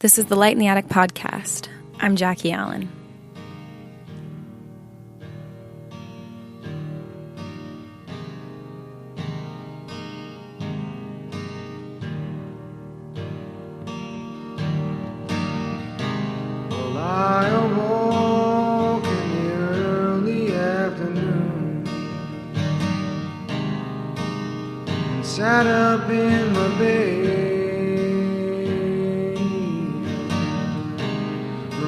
This is the Light in the Attic podcast. I'm Jackie Allen. Well, I awoke in the early afternoon and sat up in my bed.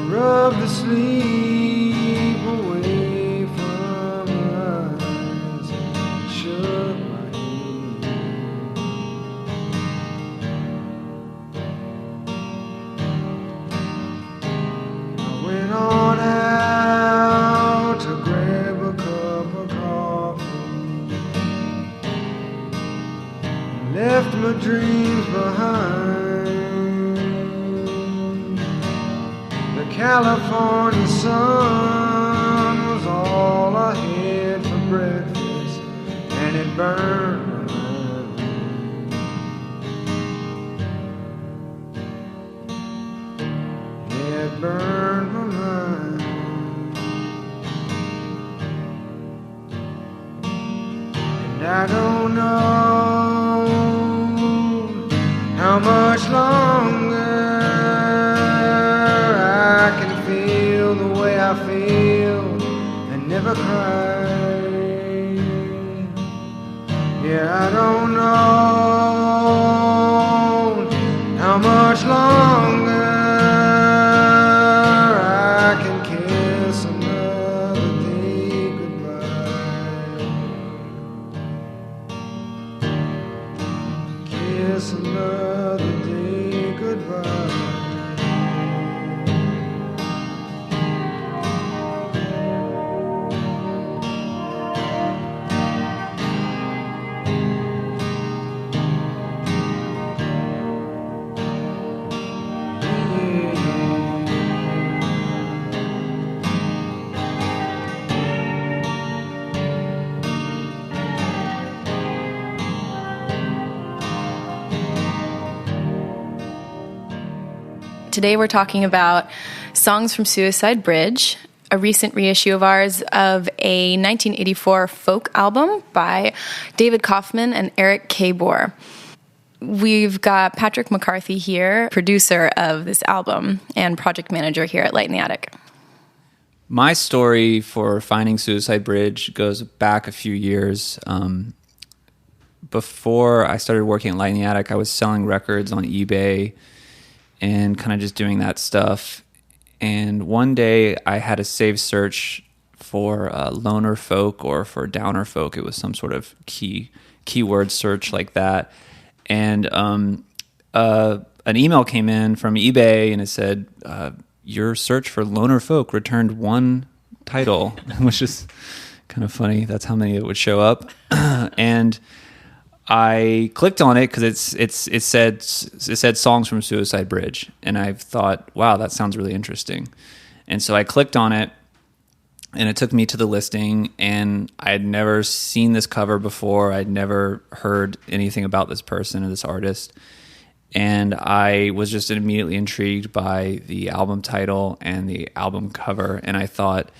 Rub the sleep away from my eyes and shook my head. I went on out to grab a cup of coffee and left my dreams behind. California sun was all I had for breakfast, and it burned my mind. Yeah, it burned my mind. And I don't know how much longer I feel and never cry. Yeah, I don't know how much longer I can kiss another day goodbye. Kiss another day goodbye. Today we're talking about Songs from Suicide Bridge, a recent reissue of ours of a 1984 folk album by David Kauffman and Eric Caboor. We've got Patrick McCarthy here, producer of this album and project manager here at Light in the Attic. My story for finding Suicide Bridge goes back a few years. Before I started working at Light in the Attic, I was selling records on eBay and kind of just doing that stuff. And one day I had a saved search for loner folk or for downer folk. It was some sort of keyword search like that. And an email came in from eBay and it said, your search for loner folk returned one title, which is kind of funny. That's how many it would show up. And I clicked on it because it said Songs from Suicide Bridge, and I thought, wow, that sounds really interesting. And so I clicked on it, and it took me to the listing, and I had never seen this cover before. I'd never heard anything about this person or this artist, and I was just immediately intrigued by the album title and the album cover, and I thought,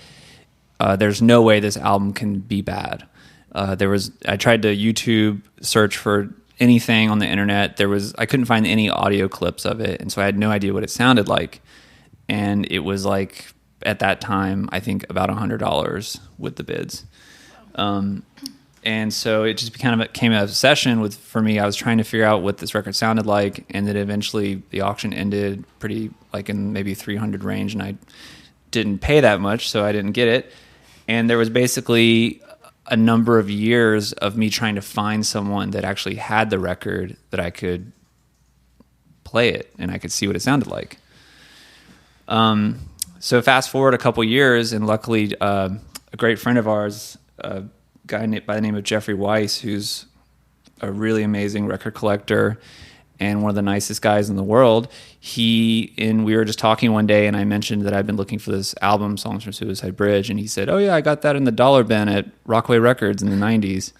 there's no way this album can be bad. I tried to YouTube search for anything on the internet. I couldn't find any audio clips of it. And so I had no idea what it sounded like. And it was like, at that time, I think about $100 with the bids. And so it just kind of became an obsession for me. I was trying to figure out what this record sounded like. And then eventually the auction ended pretty like in maybe 300 range. And I didn't pay that much, so I didn't get it. And there was basically a number of years of me trying to find someone that actually had the record that I could play it and I could see what it sounded like. So fast forward a couple years, and luckily a great friend of ours, a guy by the name of Jeffrey Weiss, who's a really amazing record collector and one of the nicest guys in the world. We were just talking one day, and I mentioned that I'd been looking for this album, Songs from Suicide Bridge, and he said, "Oh yeah, I got that in the dollar bin at Rockaway Records in the 90s."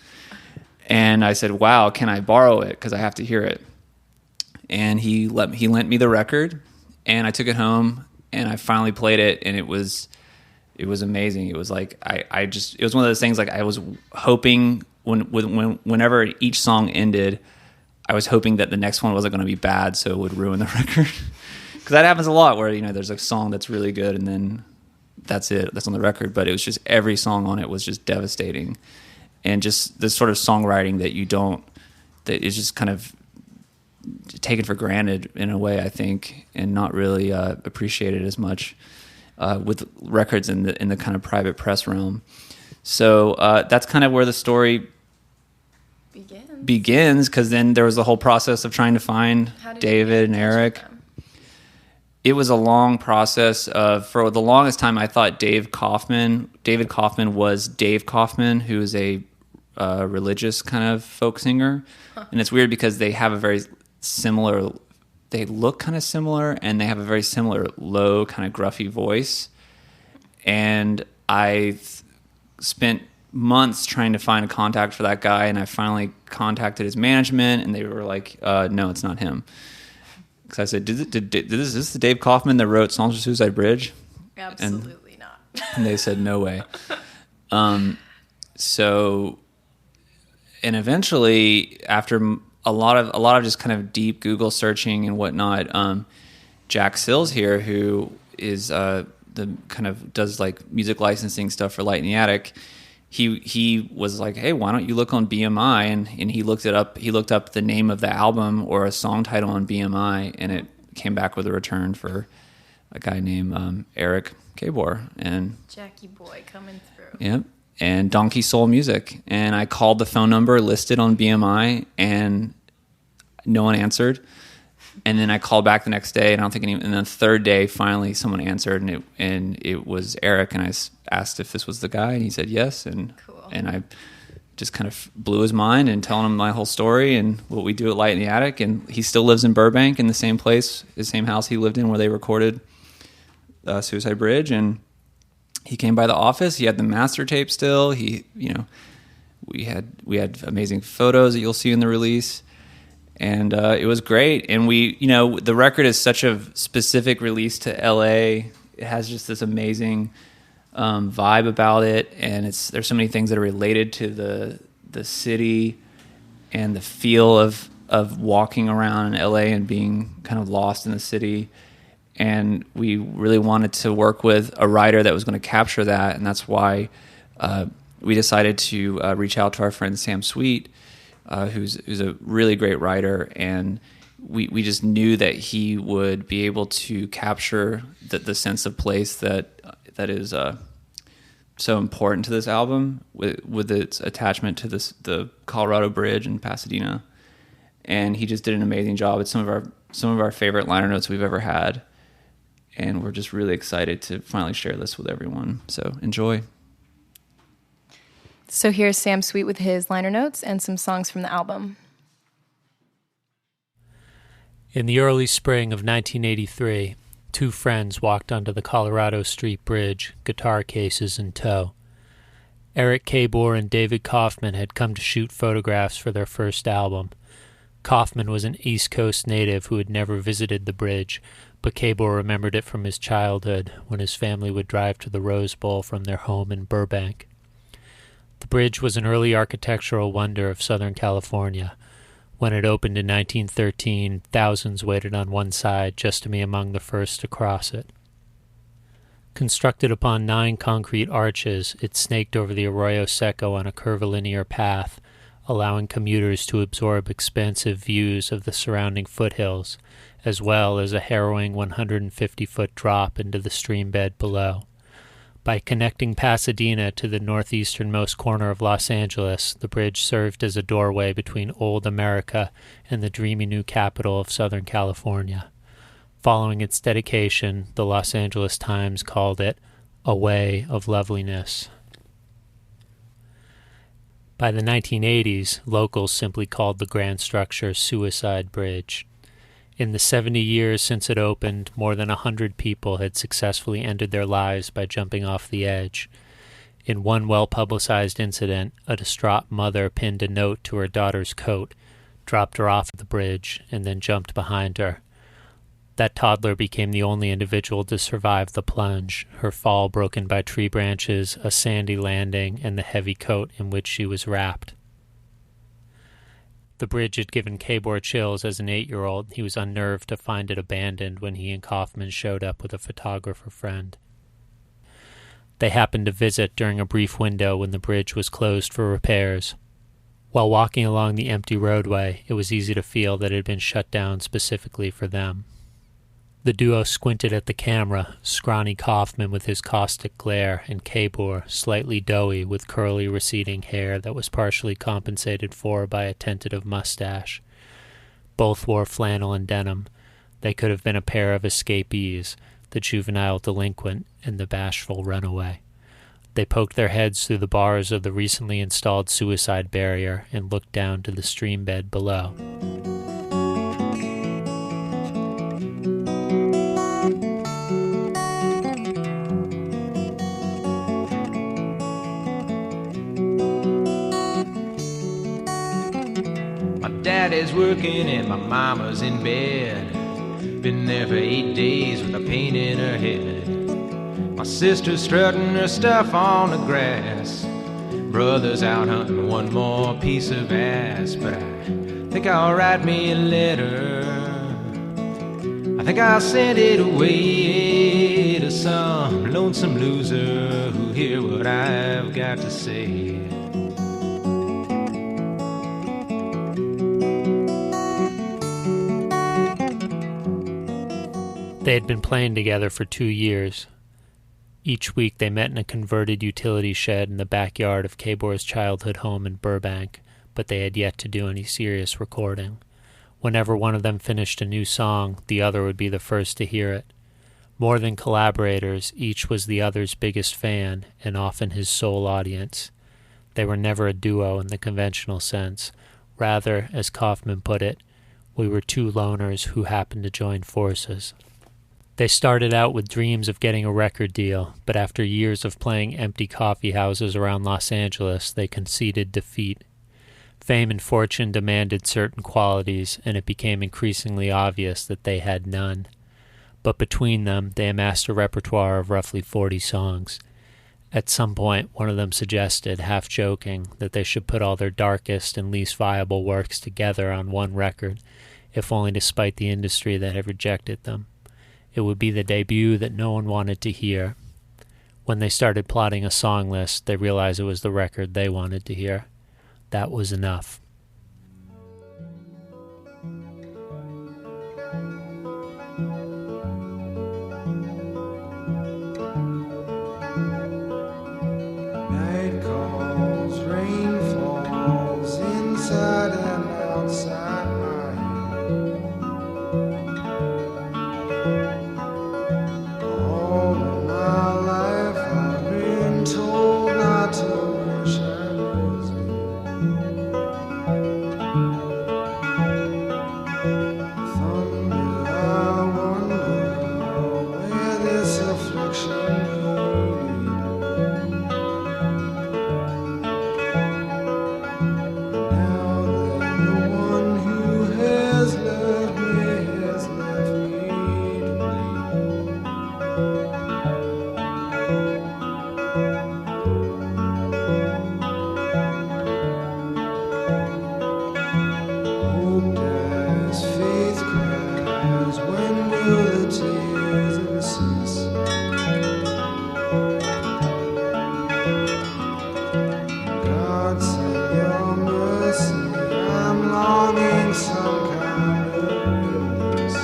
And I said, "Wow, can I borrow it? Because I have to hear it." And he lent me the record, and I took it home and I finally played it, and it was amazing. It was like it was one of those things, like I was hoping whenever each song ended, I was hoping that the next one wasn't going to be bad, so it would ruin the record. Because that happens a lot, where there's a song that's really good and then that's it, that's on the record. But it was just every song on it was just devastating, and just this sort of songwriting that is just kind of taken for granted in a way, I think, and not really appreciated as much with records in the kind of private press realm. So that's kind of where the story begins, because then there was the whole process of trying to find David and Eric. It was a long process. For the longest time, I thought David Kauffman was Dave Kauffman, who is a religious kind of folk singer. And it's weird because they have they look kind of similar, and they have a very similar low, kind of gruffy voice. And I spent months trying to find a contact for that guy, and I finally contacted his management, and they were like, no, it's not him. Because I said, is this the Dave Kauffman that wrote Songs for Suicide Bridge? Absolutely not. And they said, no way. And eventually, after a lot of just kind of deep Google searching and whatnot, Jack Sills here, who is the kind of does like music licensing stuff for Light in the Attic, he was like, hey, why don't you look on BMI? And he looked it up. He looked up the name of the album or a song title on BMI, and it came back with a return for a guy named Eric Caboor. And Jackie boy coming through. Yep. And Donkey Soul Music. And I called the phone number listed on BMI, and no one answered. And then I called back the next day, and I don't think and then the third day, finally someone answered, and it was Eric. And I asked if this was the guy, and he said yes. And cool. And I just kind of blew his mind and telling him my whole story and what we do at Light in the Attic. And he still lives in Burbank, in the same place, the same house he lived in where they recorded Suicide Bridge. And he came by the office. He had the master tape still. We had amazing photos that you'll see in the release. And it was great. And the record is such a specific release to LA. It has just this amazing vibe about it, and there's so many things that are related to the city and the feel of walking around in LA and being kind of lost in the city. And we really wanted to work with a writer that was going to capture that, and that's why we decided to reach out to our friend Sam Sweet, who's a really great writer, and we just knew that he would be able to capture the sense of place that is so important to this album, with its attachment to the Colorado Bridge in Pasadena. And he just did an amazing job. It's some of our favorite liner notes we've ever had, and we're just really excited to finally share this with everyone. So enjoy. So here's Sam Sweet with his liner notes and some songs from the album. In the early spring of 1983, two friends walked onto the Colorado Street Bridge, guitar cases in tow. Eric Caboor and David Kauffman had come to shoot photographs for their first album. Kauffman was an East Coast native who had never visited the bridge, but Caboor remembered it from his childhood when his family would drive to the Rose Bowl from their home in Burbank. The bridge was an early architectural wonder of Southern California. When it opened in 1913, thousands waited on one side just to be among the first to cross it. Constructed upon 9 concrete arches, it snaked over the Arroyo Seco on a curvilinear path, allowing commuters to absorb expansive views of the surrounding foothills, as well as a harrowing 150-foot drop into the stream bed below. By connecting Pasadena to the northeasternmost corner of Los Angeles, the bridge served as a doorway between old America and the dreamy new capital of Southern California. Following its dedication, the Los Angeles Times called it a way of loveliness. By the 1980s, locals simply called the grand structure Suicide Bridge. In the 70 years since it opened, more than 100 people had successfully ended their lives by jumping off the edge. In one well-publicized incident, a distraught mother pinned a note to her daughter's coat, dropped her off the bridge, and then jumped behind her. That toddler became the only individual to survive the plunge, her fall broken by tree branches, a sandy landing, and the heavy coat in which she was wrapped. The bridge had given Caboor chills as an 8-year-old. He was unnerved to find it abandoned when he and Kauffman showed up with a photographer friend. They happened to visit during a brief window when the bridge was closed for repairs. While walking along the empty roadway, it was easy to feel that it had been shut down specifically for them. The duo squinted at the camera, scrawny Kauffman with his caustic glare, and Caboor, slightly doughy with curly receding hair that was partially compensated for by a tentative mustache. Both wore flannel and denim. They could have been a pair of escapees, the juvenile delinquent and the bashful runaway. They poked their heads through the bars of the recently installed suicide barrier and looked down to the stream bed below. Daddy's working and my mama's in bed. Been there for 8 days with a pain in her head. My sister's strutting her stuff on the grass. Brother's out hunting one more piece of ass. But I think I'll write me a letter. I think I'll send it away to some lonesome loser who'll hear what I've got to say. They had been playing together for 2 years. Each week they met in a converted utility shed in the backyard of Caboor's childhood home in Burbank, but they had yet to do any serious recording. Whenever one of them finished a new song, the other would be the first to hear it. More than collaborators, each was the other's biggest fan, and often his sole audience. They were never a duo in the conventional sense. Rather, as Kauffman put it, we were two loners who happened to join forces. They started out with dreams of getting a record deal, but after years of playing empty coffee houses around Los Angeles, they conceded defeat. Fame and fortune demanded certain qualities, and it became increasingly obvious that they had none. But between them, they amassed a repertoire of roughly 40 songs. At some point, one of them suggested, half joking, that they should put all their darkest and least viable works together on one record, if only to spite the industry that had rejected them. It would be the debut that no one wanted to hear. When they started plotting a song list, they realized it was the record they wanted to hear. That was enough. Night calls, rain falls, inside and outside my head. All of my life I've been told not to wish I was thunder, I wonder where this affliction could lead. Now that the one who has left me to bleed. Hope dies, faith cries, when will the tears ever cease? God send your mercy, I'm longing some kind of release.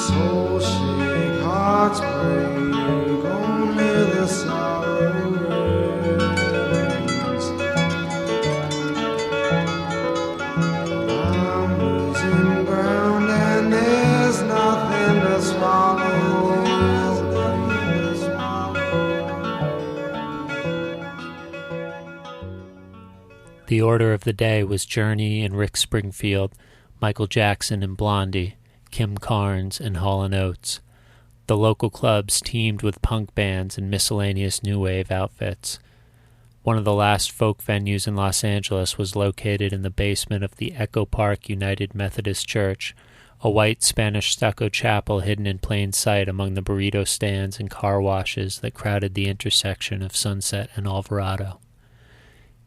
Soul shake, hearts break, only the sorrow remains. I'm losing ground and there's nothing to swallow. There's nothing to swallow. The order of the day was Journey and Rick Springfield, Michael Jackson and Blondie, Kim Carnes and Hall & Oates. The local clubs teemed with punk bands and miscellaneous new wave outfits. One of the last folk venues in Los Angeles was located in the basement of the Echo Park United Methodist Church, a white Spanish stucco chapel hidden in plain sight among the burrito stands and car washes that crowded the intersection of Sunset and Alvarado.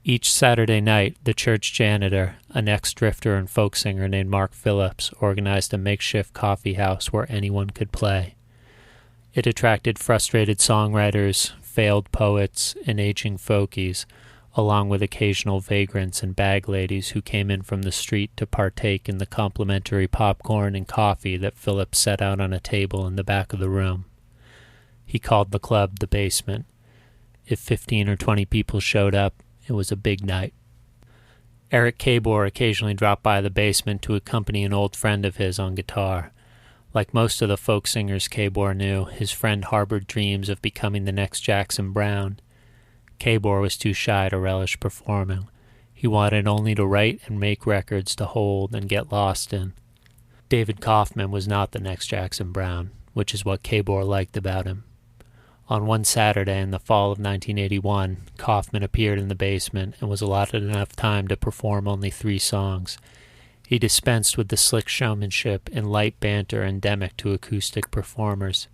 Each Saturday night, the church janitor, an ex-drifter and folk singer named Mark Phillips, organized a makeshift coffee house where anyone could play. It attracted frustrated songwriters, failed poets, and aging folkies, along with occasional vagrants and bag ladies who came in from the street to partake in the complimentary popcorn and coffee that Phillips set out on a table in the back of the room. He called the club the Basement. If 15 or 20 people showed up, it was a big night. Eric Caboor occasionally dropped by the Basement to accompany an old friend of his on guitar. Like most of the folk singers Caboor knew, his friend harbored dreams of becoming the next Jackson Browne. Caboor was too shy to relish performing. He wanted only to write and make records to hold and get lost in. David Kauffman was not the next Jackson Browne, which is what Caboor liked about him. On one Saturday in the fall of 1981, Kauffman appeared in the Basement and was allotted enough time to perform only 3 songs. He dispensed with the slick showmanship and light banter endemic to acoustic performers.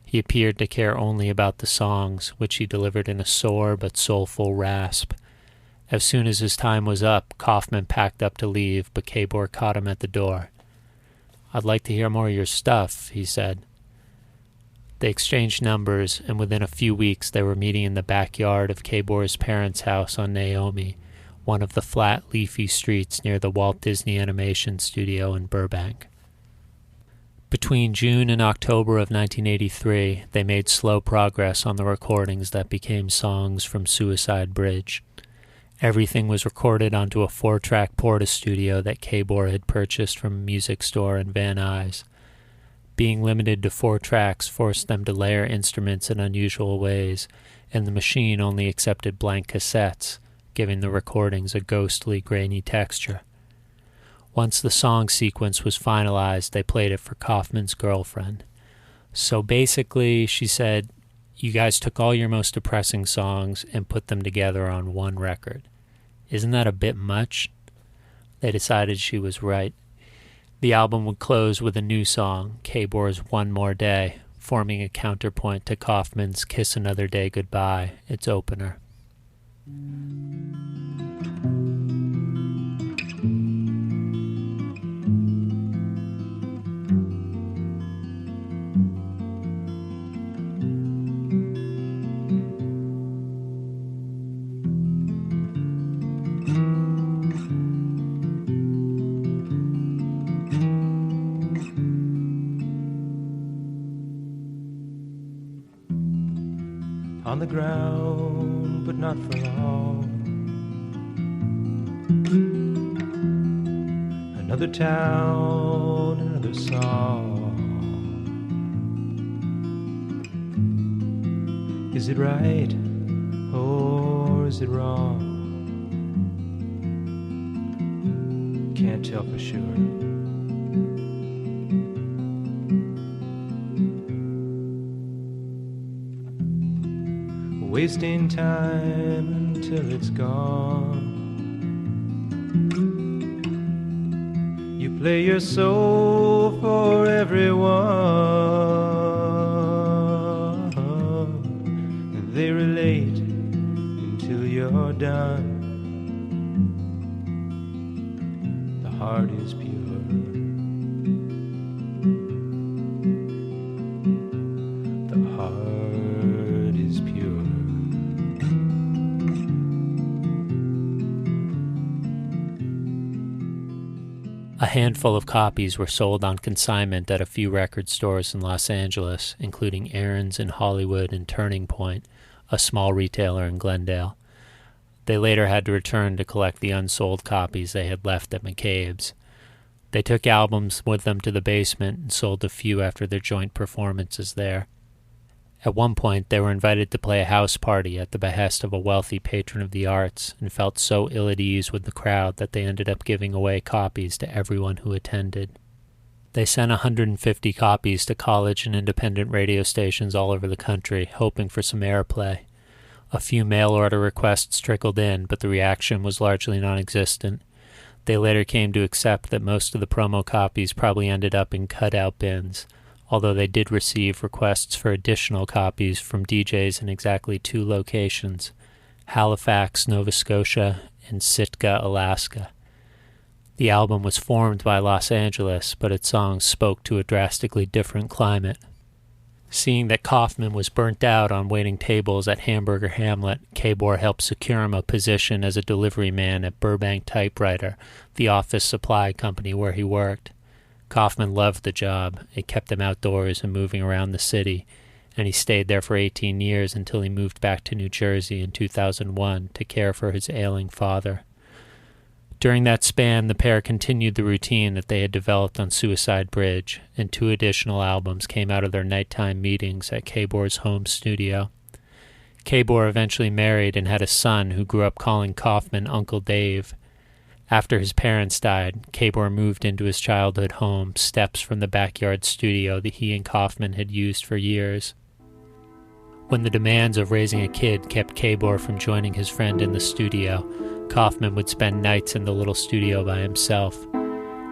He appeared to care only about the songs, which he delivered in a sore but soulful rasp. As soon as his time was up, Kauffman packed up to leave, but Caboor caught him at the door. "I'd like to hear more of your stuff," he said. They exchanged numbers, and within a few weeks they were meeting in the backyard of Caboor's parents' house on Naomi, one of the flat, leafy streets near the Walt Disney Animation Studio in Burbank. Between June and October of 1983, they made slow progress on the recordings that became songs from Suicide Bridge. Everything was recorded onto a 4-track Porta-Studio that Caboor had purchased from a music store in Van Nuys. Being limited to 4 tracks forced them to layer instruments in unusual ways, and the machine only accepted blank cassettes, giving the recordings a ghostly, grainy texture. Once the song sequence was finalized, they played it for Kauffman's girlfriend. "So basically," she said, "you guys took all your most depressing songs and put them together on one record. Isn't that a bit much?" They decided she was right. The album would close with a new song, Caboor's One More Day, forming a counterpoint to Kauffman's Kiss Another Day Goodbye, its opener. On the ground, but not for long. Another town, another song. Is it right, or is it wrong? Can't tell for sure. Wasting time until it's gone. You play your soul for everyone, and they relate until you're done. The heart is pure. The heart is pure. A handful of copies were sold on consignment at a few record stores in Los Angeles, including Aaron's in Hollywood and Turning Point, a small retailer in Glendale. They later had to return to collect the unsold copies they had left at McCabe's. They took albums with them to the Basement and sold a few after their joint performances there. At one point, they were invited to play a house party at the behest of a wealthy patron of the arts and felt so ill at ease with the crowd that they ended up giving away copies to everyone who attended. They sent 150 copies to college and independent radio stations all over the country, hoping for some airplay. A few mail-order requests trickled in, but the reaction was largely non-existent. They later came to accept that most of the promo copies probably ended up in cutout bins, although they did receive requests for additional copies from DJs in exactly 2 locations, Halifax, Nova Scotia, and Sitka, Alaska. The album was formed by Los Angeles, but its songs spoke to a drastically different climate. Seeing that Kauffman was burnt out on waiting tables at Hamburger Hamlet, Caboor helped secure him a position as a delivery man at Burbank Typewriter, the office supply company where he worked. Kauffman loved the job. It kept him outdoors and moving around the city, and he stayed there for 18 years until he moved back to New Jersey in 2001 to care for his ailing father. During that span, the pair continued the routine that they had developed on Suicide Bridge, and 2 additional albums came out of their nighttime meetings at Caboor's home studio. Caboor eventually married and had a son who grew up calling Kauffman Uncle Dave. After his parents died, Caboor moved into his childhood home, steps from the backyard studio that he and Kauffman had used for years. When the demands of raising a kid kept Caboor from joining his friend in the studio, Kauffman would spend nights in the little studio by himself.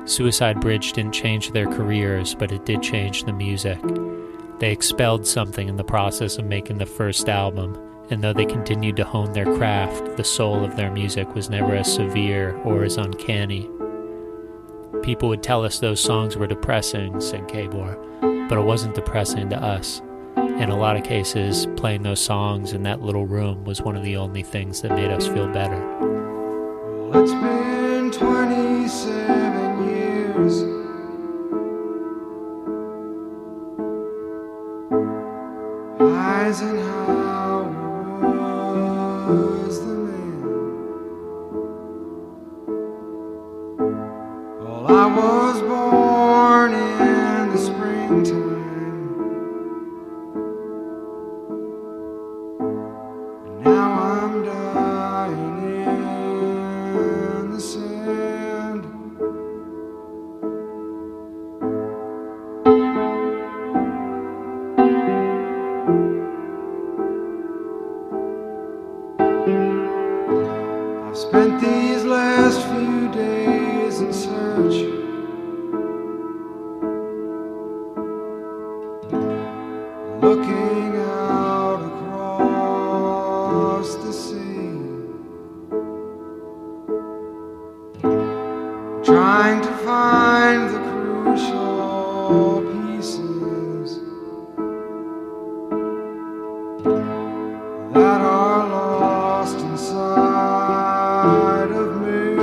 Suicide Bridge didn't change their careers, but it did change the music. They expelled something in the process of making the first album, and though they continued to hone their craft, the soul of their music was never as severe or as uncanny. People would tell us those songs were depressing, said Caboor, but it wasn't depressing to us. In a lot of cases, playing those songs in that little room was one of the only things that made us feel better. Well, it's been 27 years. Eisenhower was the man. Well, I was born in the springtime. Now I'm dying in the sand. I've spent these last few days in search, looking out across the sea, trying to find the crucial pieces that are lost inside of me,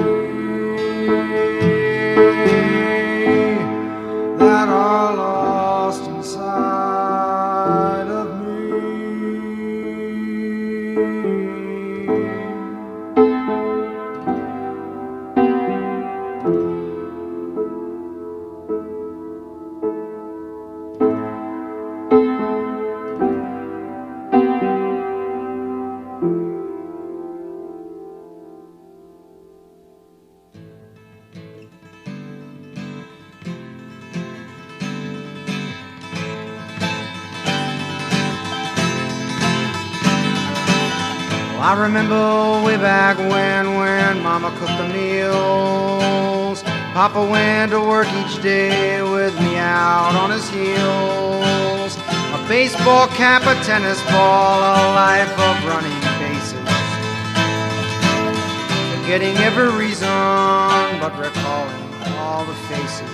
that are lost inside of me. I remember way back when Mama cooked the meals. Papa went to work each day with me out on his heels. A baseball cap, a tennis ball, a life of running bases. Forgetting every reason, but recalling all the faces.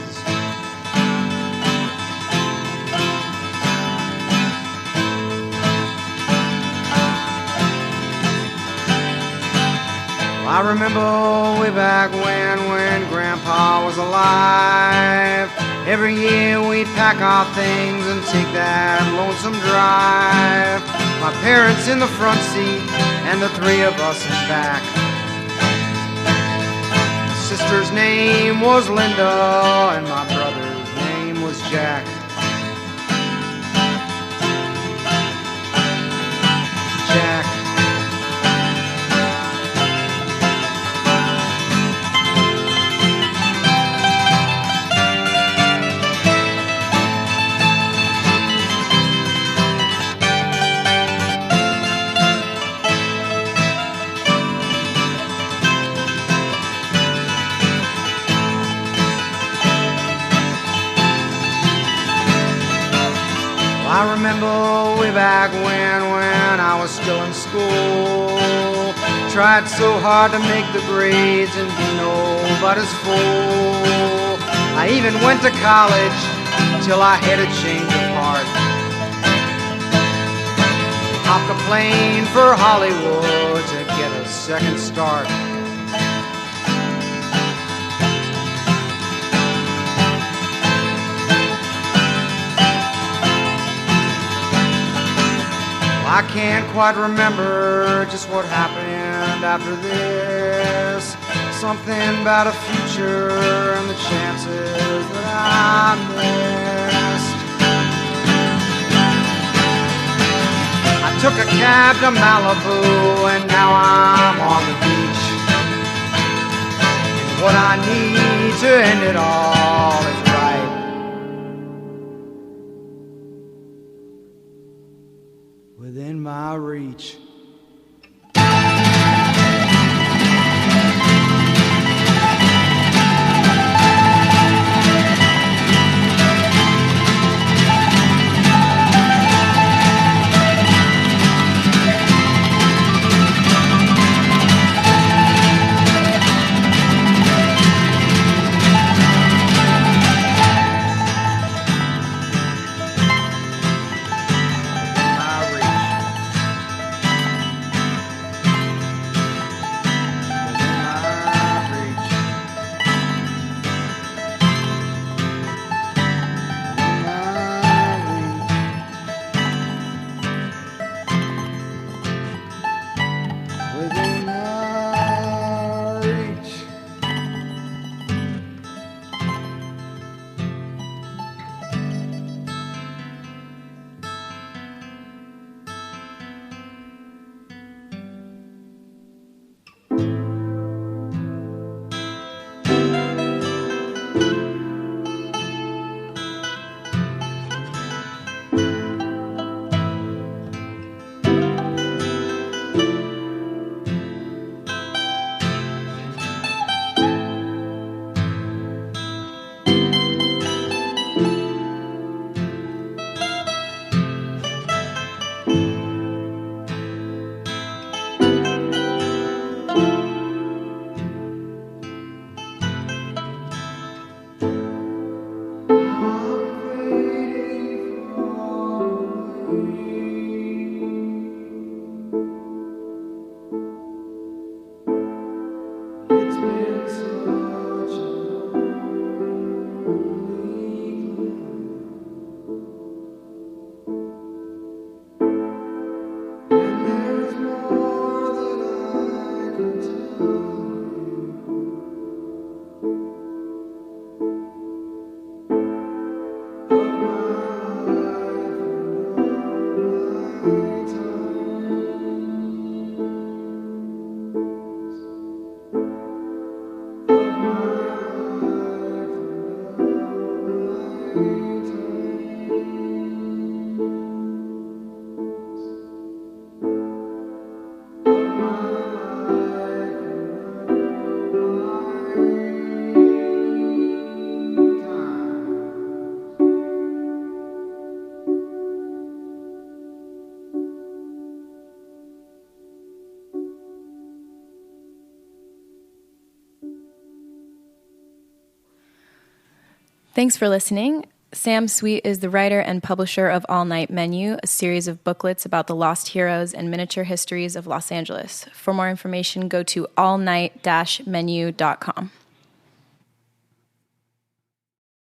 I remember way back when Grandpa was alive. Every year we'd pack our things and take that lonesome drive. My parents in the front seat and the 3 of us in back. My sister's name was Linda and my brother's name was Jack. Jack. I remember way back when I was still in school. Tried so hard to make the grades and be nobody's fool. I even went to college till I had a change of heart. Hopped a plane for Hollywood to get a second start. I can't quite remember just what happened after this. Something about a future and the chances that I missed. I took a cab to Malibu and now I'm on the beach. And what I need to end it all is right. Within my reach. Thanks for listening. Sam Sweet is the writer and publisher of All Night Menu, a series of booklets about the lost heroes and miniature histories of Los Angeles. For more information, go to allnight-menu.com.